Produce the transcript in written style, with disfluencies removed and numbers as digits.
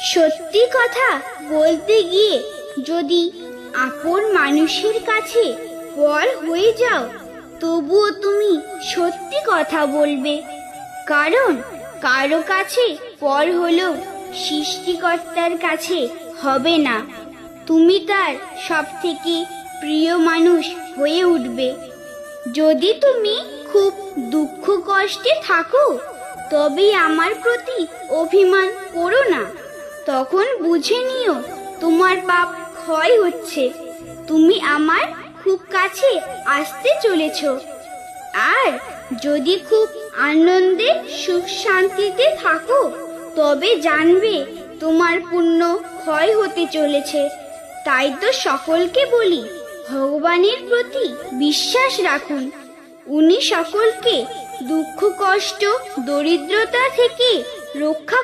সত্যি কথা বলতে গিয়ে যদি আপন মানুষের কাছে পর হয়ে যাও, তবুও তুমি সত্যি কথা বলবে। কারণ কারো কাছে পর হলেও সৃষ্টিকর্তার কাছে হবে না। তুমি তার সব থেকে প্রিয় মানুষ হয়ে উঠবে। যদি তুমি খুব দুঃখ কষ্টে থাকো, তবে আমার প্রতি অভিমান করো না। তখন বুঝে নিও তোমার পাপ ক্ষয় হচ্ছে, তুমি আমার খুব কাছে আসতে চলেছ। আর যদি খুব আনন্দে সুখ শান্তিতে থাকো, তবে জানবে তোমার পুণ্য ক্ষয় হতে চলেছে। তাই তো সকলকে বলি, ভগবানের প্রতি বিশ্বাস রাখুন। উনি সকলকে দুঃখ কষ্ট দরিদ্রতা থেকে রক্ষা